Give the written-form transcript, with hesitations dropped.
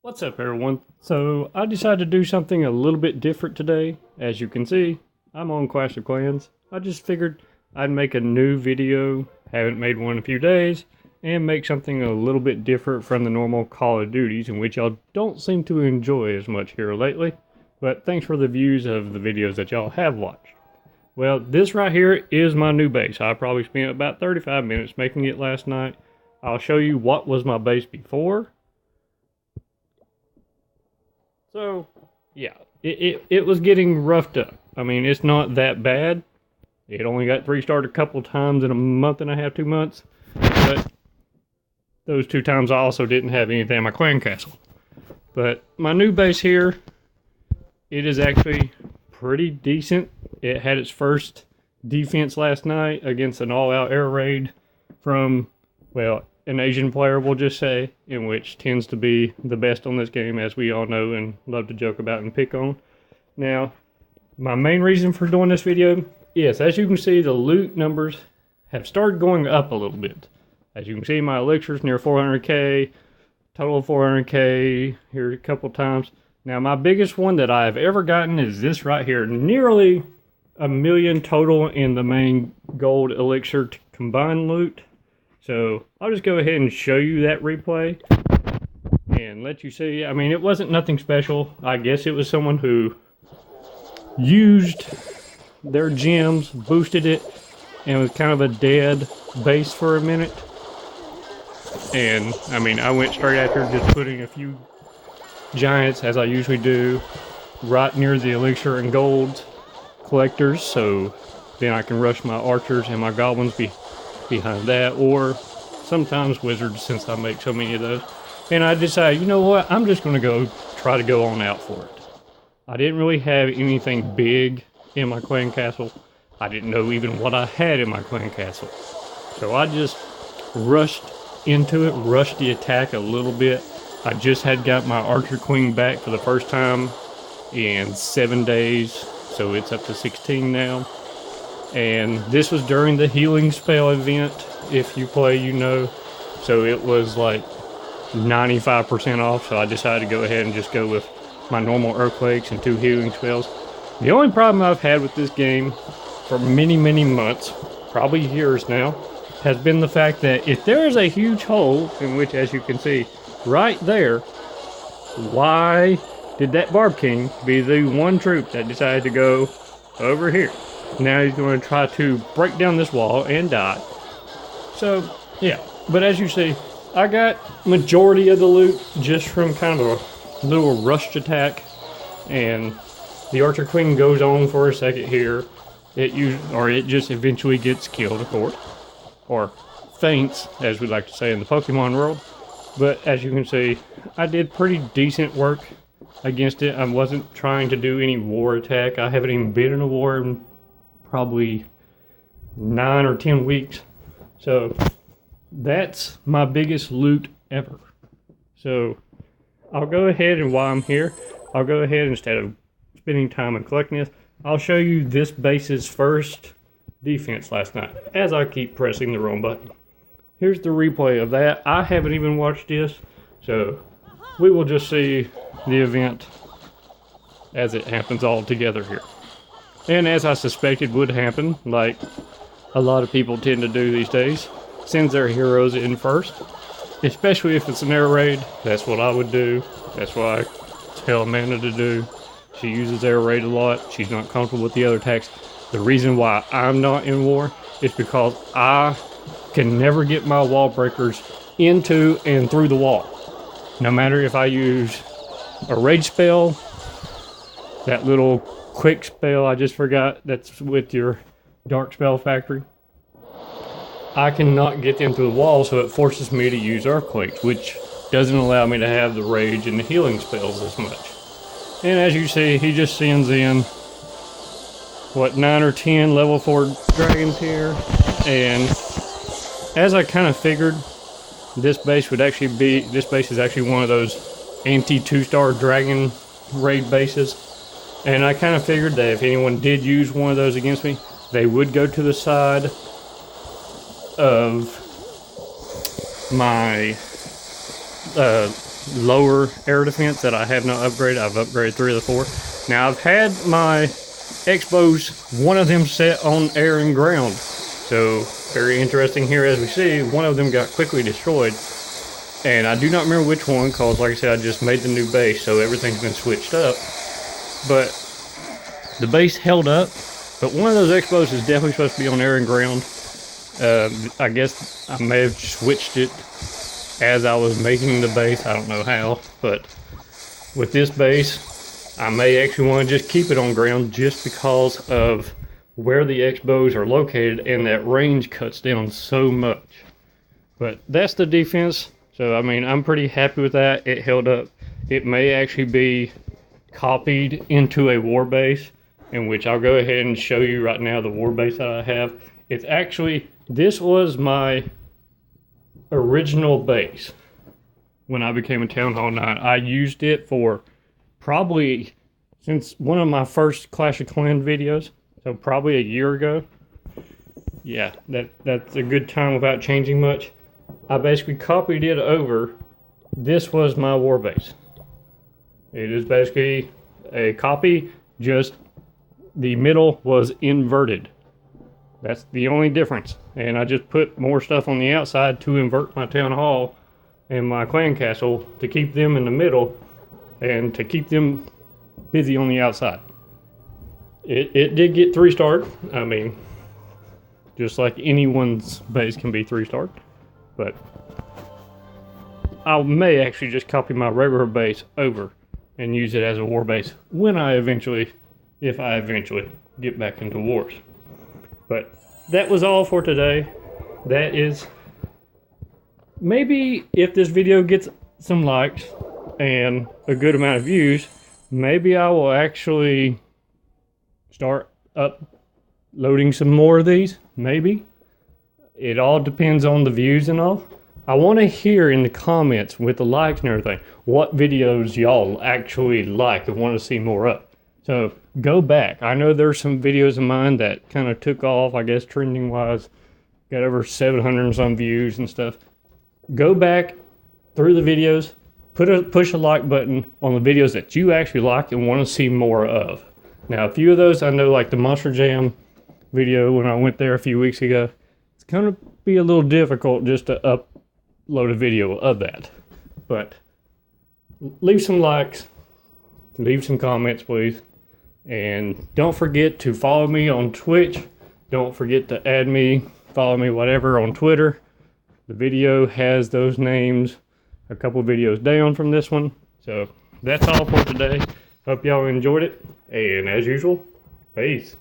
What's up, everyone? So, I decided to do something a little bit different today. As you can see, I'm on Clash of Clans. I just figured I'd make a new video, haven't made one in a few days, and make something a little bit different from the normal Call of Duties, in which y'all don't seem to enjoy as much here lately. But thanks for the views of the videos that y'all have watched. Well, this right here is my new base. I probably spent about 35 minutes making it last night. I'll show you what was my base before. So, yeah, it was getting roughed up. I mean, it's not that bad. It only got 3-starred a couple times in a month and a half, 2 months. But those 2 times I also didn't have anything in my clan castle. But my new base here, it is actually pretty decent. It had its first defense last night against an all-out air raid from, well, an Asian player, we'll just say, in which tends to be the best on this game, as we all know and love to joke about and pick on. Now, my main reason for doing this video is, as you can see, the loot numbers have started going up a little bit. As you can see, my elixir's near 400k, total of 400k here a couple times. Now, my biggest one that I've ever gotten is this right here, nearly 1,000,000 total in the main gold elixir combined loot. So I'll just go ahead and show you that replay and let you see. I mean, it wasn't nothing special. I guess it was someone who used their gems, boosted it, and was kind of a dead base for a minute. And I mean, I went straight after just putting a few giants, as I usually do, right near the elixir and gold collectors, so then I can rush my archers and my goblins behind that, or sometimes wizards, since I make so many of those. And I decided, you know what, I'm just going to try to go on out for it. I didn't really have anything big in my clan castle. I didn't know even what I had in my clan castle. So I just rushed into it, rushed the attack a little bit. I just had got my archer queen back for the first time in 7 days, so it's up to 16 now. And this was during the healing spell event. If you play, you know. So it was like 95% off. So I decided to go ahead and just go with my normal earthquakes and 2 healing spells. The only problem I've had with this game for many, many months, probably years now, has been the fact that if there is a huge hole, in which, as you can see, right there, why did that Barb King be the one troop that decided to go over here? Now he's going to try to break down this wall and die. So, yeah. But as you see, I got majority of the loot just from kind of a little rushed attack. And the Archer Queen goes on for a second here. It just eventually gets killed, of course. Or faints, as we like to say in the Pokemon world. But as you can see, I did pretty decent work against it. I wasn't trying to do any war attack. I haven't even been in a war in probably 9 or 10 weeks. So that's my biggest loot ever. So I'll go ahead, and while I'm here, I'll go ahead, instead of spending time and collecting this, I'll show you this base's first defense last night, as I keep pressing the wrong button. Here's the replay of that. I haven't even watched this, so we will just see the event as it happens all together here. And as I suspected would happen, like a lot of people tend to do these days, sends their heroes in first. Especially if it's an air raid, that's what I would do. That's what I tell Amanda to do. She uses air raid a lot. She's not comfortable with the other attacks. The reason why I'm not in war is because I can never get my wall breakers into and through the wall. No matter if I use a rage spell, that little quick spell I just forgot that's with your dark spell factory, I cannot get them through the wall, so it forces me to use earthquakes, which doesn't allow me to have the rage and the healing spells as much. And as you see, he just sends in what, 9 or 10 level 4 dragons here. And as I kind of figured, this base is actually one of those anti 2-star dragon raid bases. And I kind of figured that if anyone did use one of those against me, they would go to the side of my lower air defense that I have not upgraded. I've upgraded 3 of the 4. Now I've had my Expos, one of them set on air and ground. So very interesting here, as we see, one of them got quickly destroyed. And I do not remember which one, because like I said, I just made the new base, so everything's been switched up. But the base held up, but one of those Expos is definitely supposed to be on air and ground. I guess I may have switched it as I was making the base. I don't know how, but with this base, I may actually want to just keep it on ground just because of where the Expos are located, and that range cuts down so much. But that's the defense. So, I mean, I'm pretty happy with that. It held up. It may actually be copied into a war base, in which I'll go ahead and show you right now the war base that I have. It's actually, this was my original base when I became a Town Hall 9. I used it for probably since one of my first Clash of Clans videos, so probably a year ago. Yeah, that's a good time without changing much. I basically copied it over. This was my war base. It is basically a copy, just the middle was inverted. That's the only difference. And I just put more stuff on the outside to invert my town hall and my clan castle to keep them in the middle and to keep them busy on the outside. It did get 3-starred. I mean, just like anyone's base can be 3-starred. But I may actually just copy my regular base over and use it as a war base when I eventually, if I eventually get back into wars. But that was all for today. That is, maybe if this video gets some likes and a good amount of views, maybe I will actually start uploading some more of these. Maybe. It all depends on the views and all. I want to hear in the comments with the likes and everything what videos y'all actually like and want to see more of. So go back. I know there's some videos of mine that kind of took off, I guess trending wise, got over 700 and some views and stuff. Go back through the videos, push a like button on the videos that you actually like and want to see more of. Now a few of those I know, like the Monster Jam video when I went there a few weeks ago, it's gonna be a little difficult just to upload a video of that. But leave some likes, leave some comments please. And don't forget to follow me on Twitch. Don't forget to add me, follow me, whatever, on Twitter. The video has those names a couple videos down from this one. So that's all for today. Hope y'all enjoyed it. And as usual, peace.